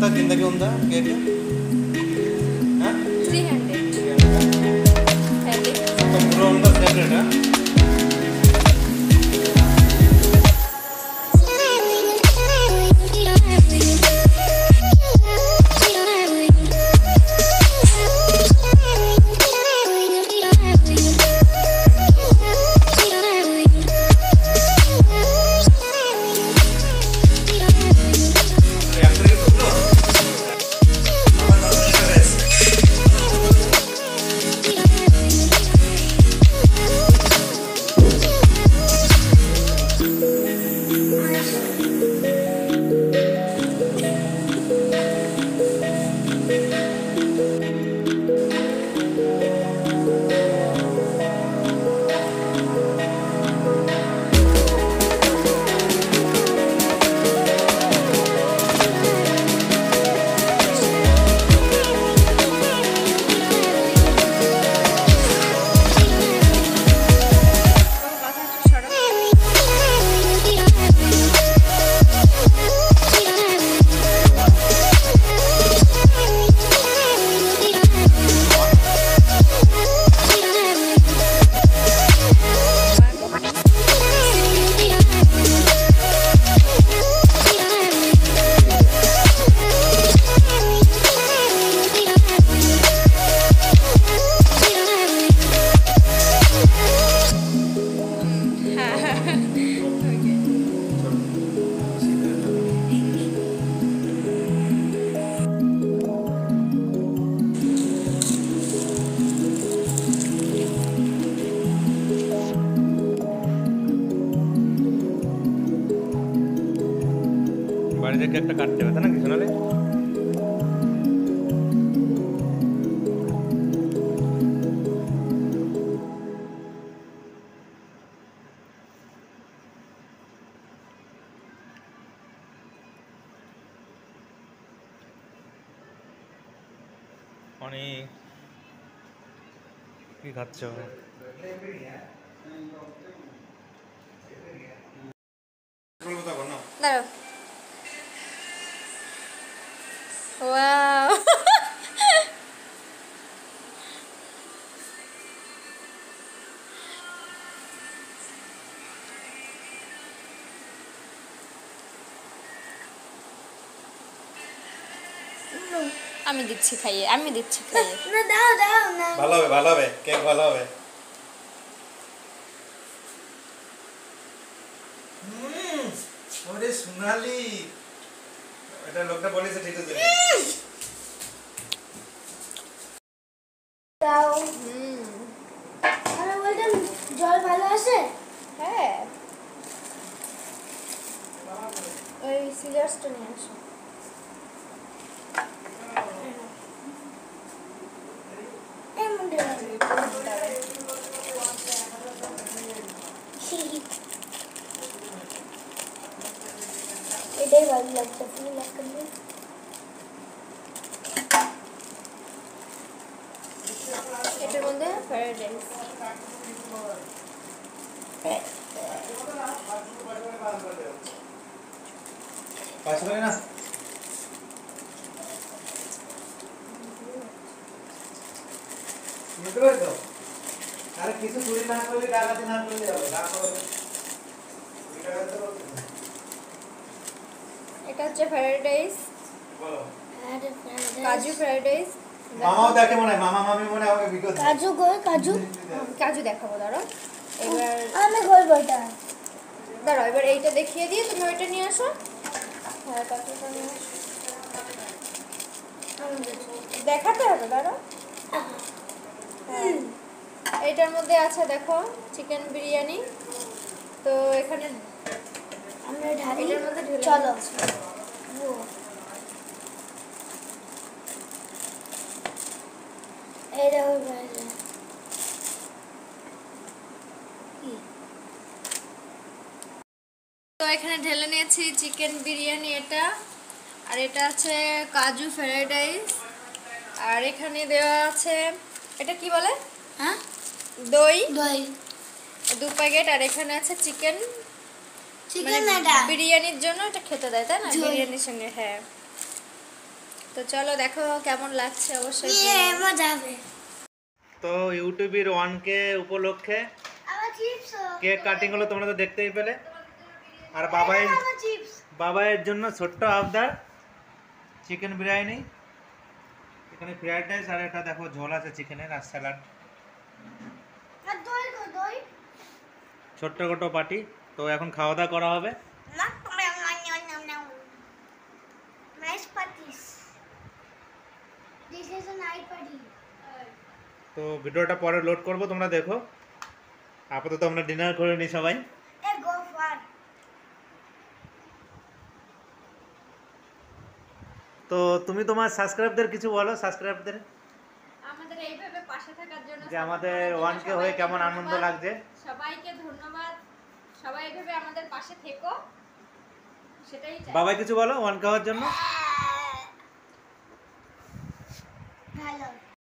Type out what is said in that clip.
कितना जिंदगी होता केक हां 300 तो पूरा उनका फेवरेट है বাড়িতে কেকটা কাটতে হবে তাই না কি সোনালি অনেক কি খাচ্ছ দাঁড়াও ওয়াও আমি দিচ্ছি খাইয়ে না দাও দাও না ভালো হবে কেক ভালো হবে ওরে সোনালি এটা লোকটা বলেছে ঠিক আছে দাও আরে বলতে জল ভালো আছে হ্যাঁ ওই সিজারসটা নিয়ে আসো এটাই ভালো লাগছে ফুল লাগবে এটার মধ্যে ফ্রাইড রাইস পাঁচ টাকা না বুঝতে পারছো আরে কিছু চুরি না করলে ডাকাতি না করলে হবে এটা হচ্ছে ফ্রাইড রাইস বলো কাজু ফ্রাইড রাইস মামাও দেখে মনে হয় মামা মামি মনে হয় আমাকে ভিডিও কাজু গো কাজু কাজু দেখাবো দাঁড়াও এবার আমি করবো এটা দাঁড়াও এবার এইটা দেখিয়ে দিয়ে তুমি ওইটা নিয়ে আসো হ্যাঁ কাজুটা নিয়ে আসো দেখাতে হবে দাঁড়াও এইটার মধ্যে আছে দেখো চিকেন বিরিয়ানি তো এখানে আমরা ঢালি এটার মধ্যে ঢেলে চলো এটা হবে তো এখানে ঢেলে নিয়েছি চিকেন বিরিয়ানি এটা আর এটা আছে কাজু ফ্রাইড রাইস আর এখানে দেওয়া আছে এটা কি বলে হ্যাঁ দই দই 2 প্যাকেট আর এখানে আছে চিকেন চিকেন এটা বিরিয়ানির জন্য এটা খেতে দেয় তাই না বিরিয়ানির সঙ্গে হ্যাঁ তো চলো দেখো কেমন লাগছে অবশ্যই মজা হবে। তো ইউটিউবের 1K উপলক্ষে আবার চিপস কেক কাটিং হলো, তোমরা তো দেখতেই পেলে। আর চিপস বাবাইয়ের জন্য ছোট্ট আবদার চিকেন বিরিয়ানি, এখানে ফ্রাইড রাইস, আর এটা দেখো ঝোল আছে চিকেনের, আর স্যালাড। আর দই দই ছোট্ট ছোট পার্টি। তো এখন খাওয়া দাওয়া করা হবে। Nice parties. This is a night party. তো ভিডিওটা পরে লোড করব, তোমরা দেখো। আপাতত আমরা ডিনার করে নিই সবাই। এ গো ফর। তো তুমি তোমার সাবস্ক্রাইবদের কিছু বলো, সাবস্ক্রাইবদের আমাদের এইভাবে পাশে থাকার জন্য, যে আমাদের 1K হয়ে কেমন আনন্দ লাগছে। সবাইকে ধন্যবাদ। সবাই এইভাবে আমাদের পাশে থেকো, সেটাই চাই। বাবাই কিছু বলো 1K হওয়ার জন্য। ভালো।